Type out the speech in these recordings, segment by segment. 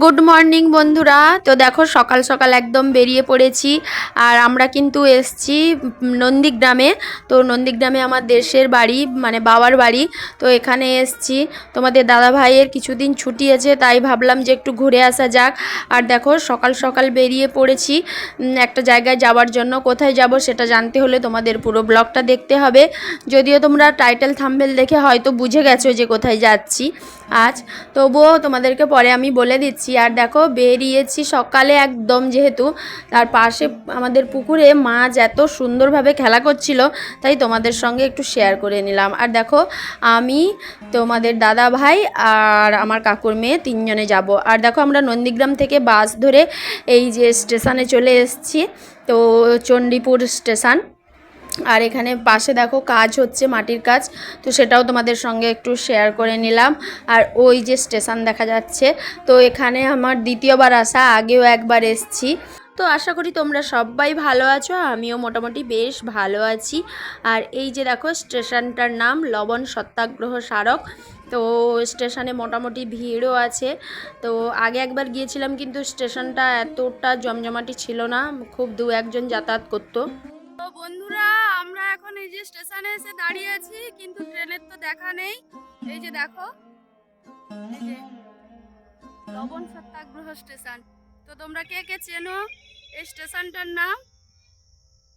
Good morning বন্ধুরা। তো দেখো সকাল সকাল একদম বেরিয়ে পড়েছি। আর আমরা কিন্তু এসছি নন্দীগ্রামে। তো নন্দীগ্রামে আমার দেশের বাড়ি, মানে বাবার বাড়ি। তো এখানে এসছি, তোমাদের দাদা ভাইয়ের কিছুদিন ছুটি আছে, তাই ভাবলাম যে একটু ঘুরে আসা যাক। আর দেখো সকাল সকাল বেরিয়ে পড়েছি একটা জায়গায় যাওয়ার জন্য। কোথায় যাব সেটা জানতে হলে তোমাদের পুরো ব্লগটা দেখতে হবে। যদিও তোমরা টাইটেল থাম্বনেল দেখে হয়তো বুঝে গেছো যে কোথায় যাচ্ছি আজ, তবুও তোমাদেরকে পরে আমি বলে দিচ্ছি। আর দেখো বেরিয়েছি সকালে একদম, যেহেতু তার পাশে আমাদের পুকুরে মাছ এত সুন্দরভাবে খেলা করছিল, তাই তোমাদের সঙ্গে একটু শেয়ার করে নিলাম। আর দেখো আমি, তোমাদের দাদা ভাই আর আমার কাকুর মেয়ে তিনজনে যাব। আর দেখো আমরা নন্দীগ্রাম থেকে বাস ধরে এই যে স্টেশনে চলে এসেছি। তো চণ্ডীপুর স্টেশন। আর এখানে পাশে দেখো কাজ হচ্ছে, মাটির কাজ, তো সেটাও তোমাদের সঙ্গে একটু শেয়ার করে নিলাম। আর ওই যে স্টেশন দেখা যাচ্ছে, তো এখানে আমার দ্বিতীয়বার আসা, আগেও একবার এসছি। তো আশা করি তোমরা সবাই ভালো আছো, আমিও মোটামুটি বেশ ভালো আছি। আর এই যে দেখো স্টেশনটার নাম লবণ সত্যাগ্রহ স্মারক। তো স্টেশনে মোটামুটি ভিড়ও আছে। তো আগে একবার গিয়েছিলাম, কিন্তু স্টেশনটা এতটা জমজমাটি ছিল না, খুব দু একজন যাতায়াত করতো। তো বন্ধুরা, আমরা এখন এই যে স্টেশনে এসে দাঁড়িয়ে আছি, কিন্তু ট্রেনের তো দেখা নেই। এই যে দেখো, এই যে লবণ সত্যাগ্রহ স্টেশন। তো তোমরা কে কে চেনো এই স্টেশনটার নাম,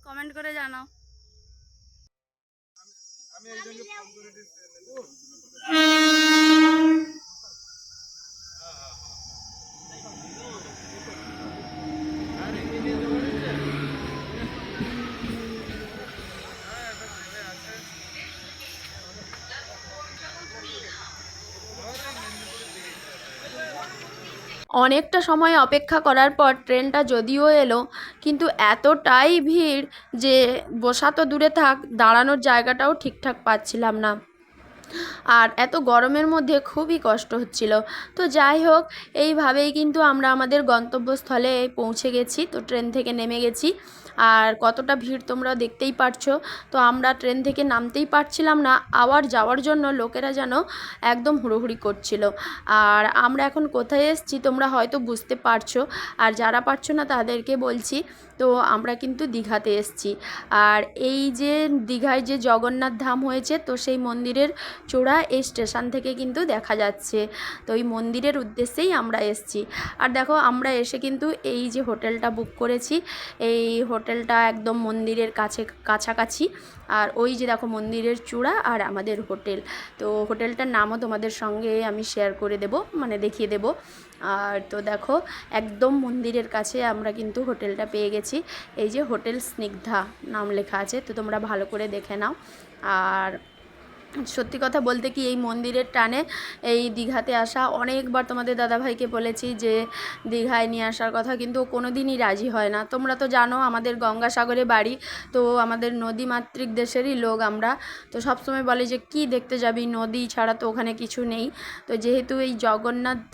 কমেন্ট করে জানাও। অনেকটা সময় অপেক্ষা করার পর ট্রেনটা যদিও এলো, কিন্তু এতটাই ভিড় যে বসা তো দূরে থাক, দাঁড়ানোর জায়গাটাও ঠিকঠাক পাচ্ছিলাম না। আর এত গরমের মধ্যে খুবই কষ্ট হচ্ছিল। তো যাই হোক, এইভাবেই কিন্তু আমরা আমাদের গন্তব্যস্থলে পৌঁছে গেছি। তো ট্রেন থেকে নেমে গেছি। আর কতটা ভিড় তোমরা দেখতেই পারছো। তো আমরা ট্রেন থেকে নামতেই পারছিলাম না, আবার যাওয়ার জন্য লোকেরা যেন একদম হুড়োহুড়ি করছিল। আর আমরা এখন কোথায় এসেছি তোমরা হয়তো বুঝতে পারছো, আর যারা পারছো না তাদেরকে বলছি। তো আমরা কিন্তু দীঘাতে এসেছি। আর এই যে দীঘায় যে জগন্নাথ ধাম হয়েছে, তো সেই মন্দিরের চূড়া এই স্টেশন থেকে কিন্তু দেখা যাচ্ছে। তো এই মন্দিরের উদ্দেশ্যেই আমরা এসেছি। আর দেখো আমরা এসে কিন্তু এই যে হোটেলটা বুক করেছি, এই হোটেলটা একদম মন্দিরের কাছাকাছি। আর ওই যে দেখো মন্দিরের চূড়া আর আমাদের হোটেল। তো হোটেলটার নামও তোমাদের সঙ্গে আমি শেয়ার করে দেব, মানে দেখিয়ে দেব। আর তো দেখো একদম মন্দিরের কাছে আমরা কিন্তু হোটেলটা পেয়ে গেছি। এই যে হোটেল স্নিগ্ধা নাম লেখা আছে, তো তোমরা ভালো করে দেখে নাও। আর সত্যি কথা বলতে কি, এই মন্দিরের টানে এই দীঘাতে আসা অনেকবার তোমাদের দাদাভাইকে বলেছি যে দীঘায় নিয়ে আসার কথা, কিন্তু কোনো দিনই রাজি হয় না। তোমরা তো জানো আমাদের গঙ্গাসাগরে বাড়ি, তো আমাদের নদীমাতৃক দেশেরই লোক আমরা। তো সবসময় বলে যে কি দেখতে যাবি, নদী ছাড়া তো ওখানে কিছু নেই। তো যেহেতু এই জগন্নাথ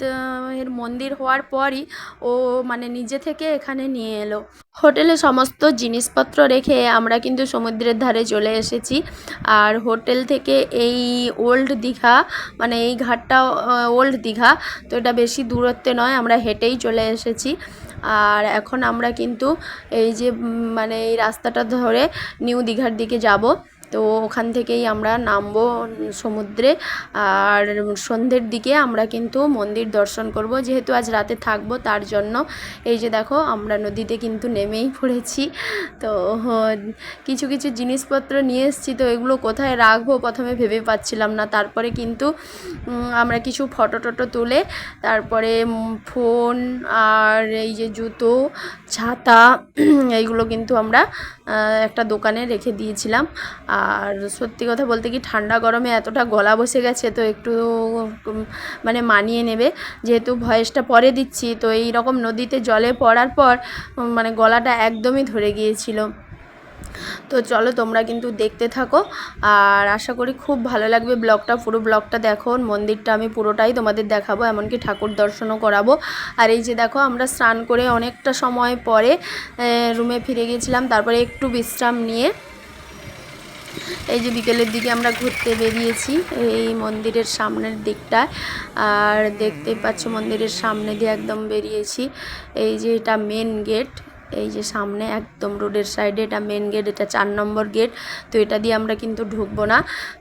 এর মন্দির হওয়ার পরই ও মানে নিজে থেকে এখানে নিয়ে এলো। হোটেলে সমস্ত জিনিসপত্র রেখে আমরা কিন্তু সমুদ্রের ধারে চলে এসেছি। আর হোটেল থেকে এই ওল্ড দীঘা, মানে এই ঘাটটা ওল্ড দীঘা, তো এটা বেশি দূরত্বে নয়, আমরা হেঁটেই চলে এসেছি। আর এখন আমরা কিন্তু এই যে মানে এই রাস্তাটা ধরে নিউ দীঘার দিকে যাব। তো ওখান থেকেই আমরা নামবো সমুদ্রে। আর সন্ধ্যের দিকে আমরা কিন্তু মন্দির দর্শন করব, যেহেতু আজ রাতে থাকবো তার জন্য। এই যে দেখো আমরা নদীতে কিন্তু নেমেই পড়েছি। তো কিছু কিছু জিনিসপত্র নিয়ে এসেছি, তো এগুলো কোথায় রাখবো প্রথমে ভেবে পাচ্ছিলাম না। তারপরে কিন্তু আমরা কিছু ফটো টটো তুলে তারপরে ফোন আর এই যে জুতো, ছাতা, এইগুলো কিন্তু আমরা একটা দোকানে রেখে দিয়েছিলাম। আর সত্যি কথা বলতে কি, ঠান্ডা গরমে এতটা গলা বসে গেছে, তো একটু মানে মানিয়ে নেবে, যেহেতু ভয়েসটা পরে দিচ্ছি। তো এই রকম নদীতে জলে পড়ার পর মানে গলাটা একদমই ধরে গিয়েছিল। তো চলো তোমরা কিন্তু দেখতে থাকো, আর আশা করি খুব ভালো লাগবে ব্লগটা। পুরো ব্লগটা দেখো, মন্দিরটা আমি পুরোটাই তোমাদের দেখাবো, এমনকি ঠাকুর দর্শনও করাবো। আর এই যে দেখো আমরা স্নান করে অনেকটা সময় পরে রুমে ফিরে গেছিলাম, তারপরে একটু বিশ্রাম নিয়ে এই যে বিকেলের দিকে আমরা ঘুরতে বেরিয়েছি এই মন্দিরের সামনের দিকটায়। আর দেখতেই পাচ্ছ মন্দিরের সামনে দিয়ে একদম বেরিয়েছি। এই যে এটা মেন গেট, এই যে সামনে একদম রোডের সাইডে এটা মেন গেট, এটা 4 নম্বর গেট। তো এটা দিয়ে আমরা কিন্তু ঢুকবো না,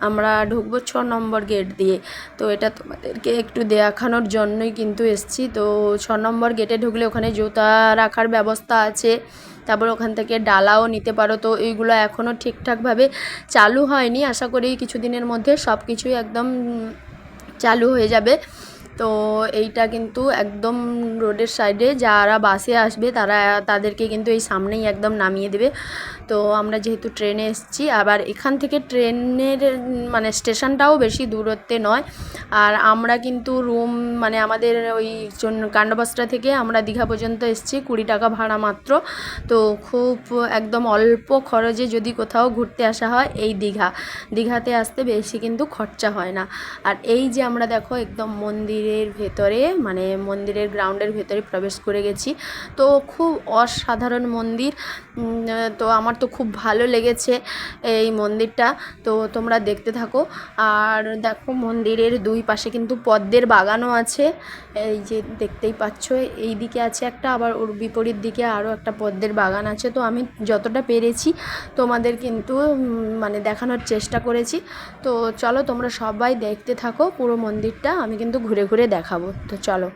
আমরা ঢুকবো 6 নম্বর গেট দিয়ে। তো এটা তোমাদেরকে একটু দেখানোর জন্যই কিন্তু এসছি। তো 6 নম্বর গেটে ঢুকলে ওখানে জুতা রাখার ব্যবস্থা আছে, তারপর ওখান থেকে ডালাও নিতে পারো। তো এইগুলো এখনও ঠিকঠাকভাবে চালু হয়নি, আশা করি কিছুদিনের মধ্যে সব কিছুই একদম চালু হয়ে যাবে। তো এইটা কিন্তু একদম রোডের সাইডে, যারা বাসে আসবে তাদেরকে কিন্তু এই সামনেই একদম নামিয়ে দেবে। তো আমরা যেহেতু ট্রেনে এসেছি, আবার এখান থেকে ট্রেনের মানে স্টেশনটাও বেশি দূরত্বে নয়। আর আমরা কিন্তু রুম মানে আমাদের ওই কাণ্ডবাসটা থেকে আমরা দীঘা পর্যন্ত এসেছি 20 টাকা ভাড়া মাত্র। তো খুব একদম অল্প খরচে যদি কোথাও ঘুরতে আসা হয় এই দীঘাতে আসতে বেশি কিন্তু খরচা হয় না। আর এই যে আমরা দেখো একদম মন্দিরের ভেতরে মানে মন্দিরের গ্রাউন্ডের ভেতরে প্রবেশ করে গেছি। তো খুব অসাধারণ মন্দির, তো আমার তো খুব ভালো লেগেছে এই মন্দিরটা। তো তোমরা দেখতে থাকো। আর দেখো মন্দিরের দুই পাশে কিন্তু পদ্মের বাগানও আছে, এই যে দেখতেই পাচ্ছ এই দিকে আছে একটা, আবার ওর বিপরীত দিকে আরও একটা পদ্মের বাগান আছে। তো আমি যতটা পেরেছি তোমাদের কিন্তু মানে দেখানোর চেষ্টা করেছি। তো চলো তোমরা সবাই দেখতে থাকো পুরো মন্দিরটা, আমি কিন্তু ঘুরে ঘুরে দেখাবো। তো চলো।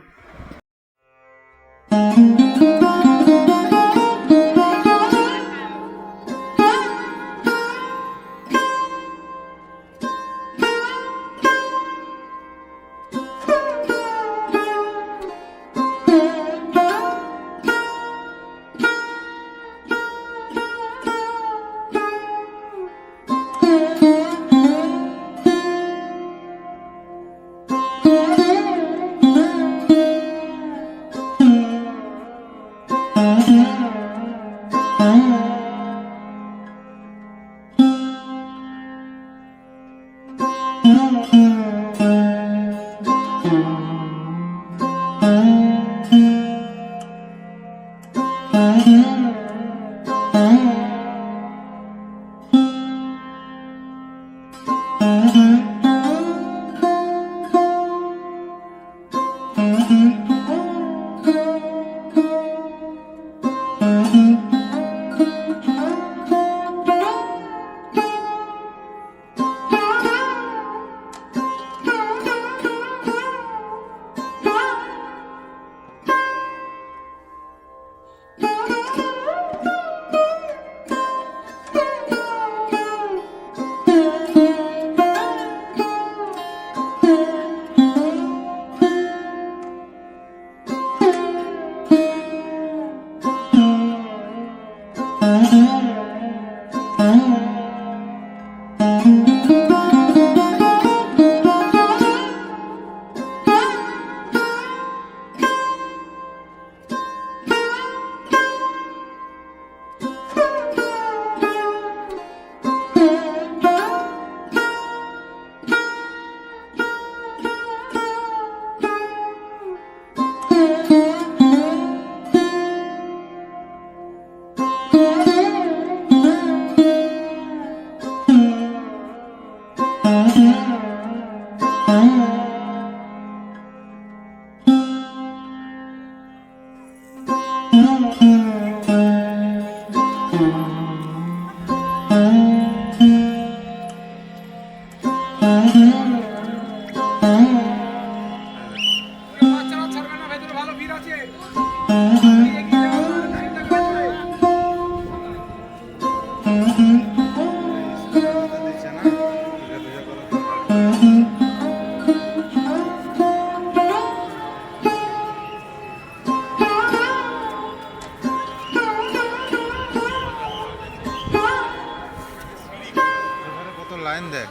লাইন দেখ।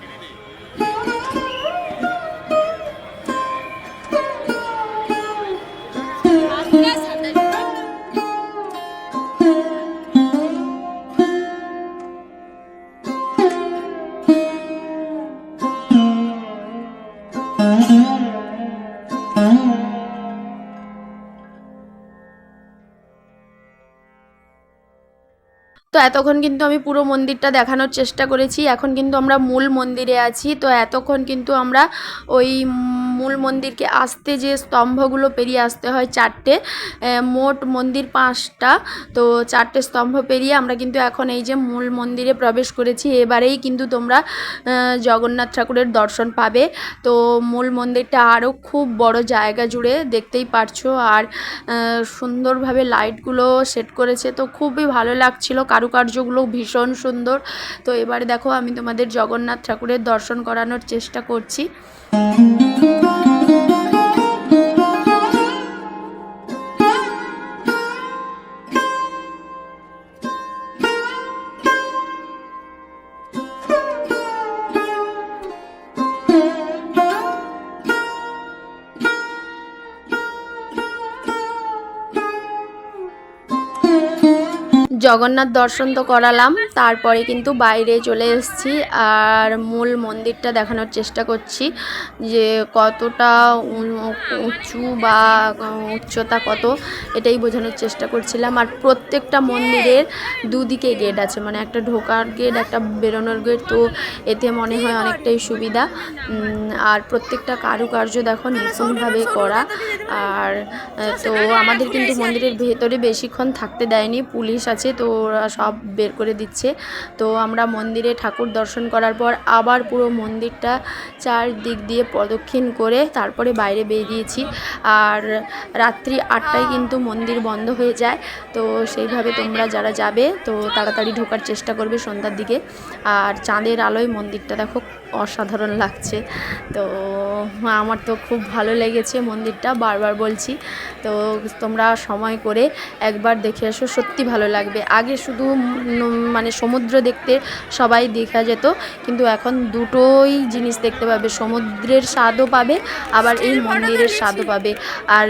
তো এতক্ষণ কিন্তু আমি পুরো মন্দিরটা দেখানোর চেষ্টা করেছি। এখন কিন্তু আমরা মূল মন্দিরে আছি। তো এতক্ষণ কিন্তু আমরা ওই মূল মন্দিরকে আসতে যে স্তম্ভগুলো পেরিয়ে আসতে হয় 4টে, মোট মন্দির 5টা। তো 4টে স্তম্ভ পেরিয়ে আমরা কিন্তু এখন এই যে মূল মন্দিরে প্রবেশ করেছি। এবারেই কিন্তু তোমরা জগন্নাথ ঠাকুরের দর্শন পাবে। তো মূল মন্দিরটা আরও খুব বড় জায়গা জুড়ে, দেখতেই পারছো। আর সুন্দরভাবে লাইটগুলো সেট করেছে, তো খুবই ভালো লাগছিল, কারুকার্যগুলো ভীষণ সুন্দর। তো এবারে দেখো আমি তোমাদের জগন্নাথ ঠাকুরের দর্শন করানোর চেষ্টা করছি। জগন্নাথ দর্শন তো করালাম, তারপরে কিন্তু বাইরে চলে এসেছি আর মূল মন্দিরটা দেখানোর চেষ্টা করছি যে কতটা উঁচু বা উচ্চতা কত, এটাই বোঝানোর চেষ্টা করছিলাম। আর প্রত্যেকটা মন্দিরের দুদিকে গেট আছে, মানে একটা ঢোকার গেট, একটা বেরোনোর গেট। তো এতে মনে হয় অনেকটাই সুবিধা। আর প্রত্যেকটা কারুকার্য দেখো নিপুণভাবে করা। আর তো আমাদের কিন্তু মন্দিরের ভেতরে বেশিক্ষণ থাকতে দেয়নি, পুলিশ আছে, তো ওরা সব বের করে দিচ্ছে। তো আমরা মন্দিরে ঠাকুর দর্শন করার পর আবার পুরো মন্দিরটা চারদিক দিয়ে প্রদক্ষিণ করে তারপরে বাইরে বেরিয়েছি। আর রাত্রি 8টায় কিন্তু মন্দির বন্ধ হয়ে যায়। তো সেইভাবে তোমরা যারা যাবে তো তাড়াতাড়ি ঢোকার চেষ্টা করবে সন্ধ্যার দিকে। আর চাঁদের আলোয় মন্দিরটা দেখো অসাধারণ লাগছে। তো আমার তো খুব ভালো লেগেছে মন্দিরটা, বারবার বলছি। তো তোমরা সময় করে একবার দেখে এসো, সত্যি ভালো লাগবে। আগে শুধু মানে সমুদ্র দেখতে সবাই দেখা যেত, কিন্তু এখন দুটোই জিনিস দেখতে পাবে, সমুদ্রের স্বাদও পাবে আবার এই মন্দিরের স্বাদও পাবে। আর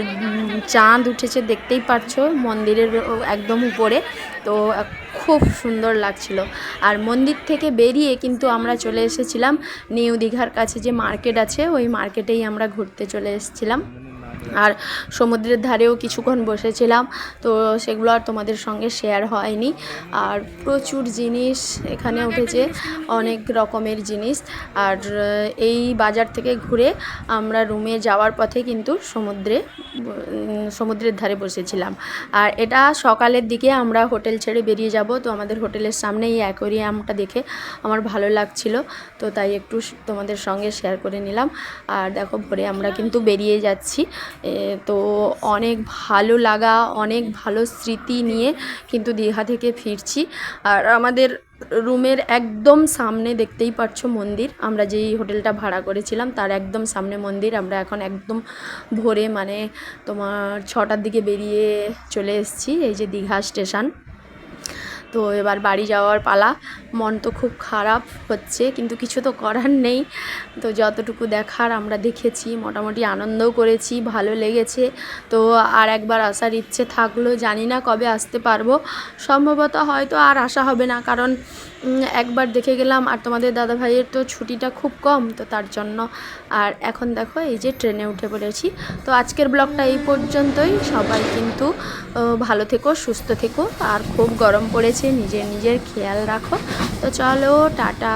চাঁদ উঠেছে দেখতেই পারছো মন্দিরের একদম উপরে, তো খুব সুন্দর লাগছিল। আর মন্দির থেকে বেরিয়ে কিন্তু আমরা চলে এসেছিলাম নিউ দীঘার কাছে যে মার্কেট আছে, ওই মার্কেটেই আমরা ঘুরতে চলে এসেছিলাম। আর সমুদ্রের ধারেও কিছুক্ষণ বসেছিলাম, তো সেগুলো আর তোমাদের সঙ্গে শেয়ার হয়নি। আর প্রচুর জিনিস এখানে উঠেছে, অনেক রকমের জিনিস। আর এই বাজার থেকে ঘুরে আমরা রুমে যাওয়ার পথে কিন্তু সমুদ্রের ধারে বসেছিলাম। আর এটা সকালের দিকে আমরা হোটেল ছেড়ে বেরিয়ে যাব। তো আমাদের হোটেলের সামনে এই অ্যাকোয়ারিয়ামটা দেখে আমার ভালো লাগছিল, তো তাই একটু তোমাদের সঙ্গে শেয়ার করে নিলাম। আর দেখো ভোরে আমরা কিন্তু বেরিয়ে যাচ্ছি। তো অনেক ভালো লাগা, অনেক ভালো স্মৃতি নিয়ে কিন্তু দীঘা থেকে ফিরছি। আর আমাদের রুমের একদম সামনে দেখতেই পাচ্ছ মন্দির, আমরা যেই হোটেলটা ভাড়া করেছিলাম তার একদম সামনে মন্দির। আমরা এখন একদম ভোরে মানে তোমার 6টার দিকে বেরিয়ে চলে এসেছি এই যে দীঘা স্টেশন। তো এবার বাড়ি যাওয়ার পালা। মন তো খুব খারাপ হচ্ছে, কিন্তু কিছু তো করার নেই। তো যতটুকু দেখার আমরা দেখেছি, মোটামুটি আনন্দও করেছি, ভালো লেগেছে। তো আর একবার আসার ইচ্ছে থাকলো, জানি না কবে আসতে পারবো, সম্ভবত হয়তো আর আসা হবে না, কারণ একবার দেখে গেলাম। আর তোমাদের দাদা ভাইয়ের তো ছুটিটা খুব কম, তো তার জন্য। আর এখন দেখো এই যে ট্রেনে উঠে পড়েছি। তো আজকের ব্লগটা এই পর্যন্তই। সবাই কিন্তু ভালো থেকো, সুস্থ থেকো। আর খুব গরম পড়েছে, নিজের খেয়াল রাখো। তো চলো, টাটা।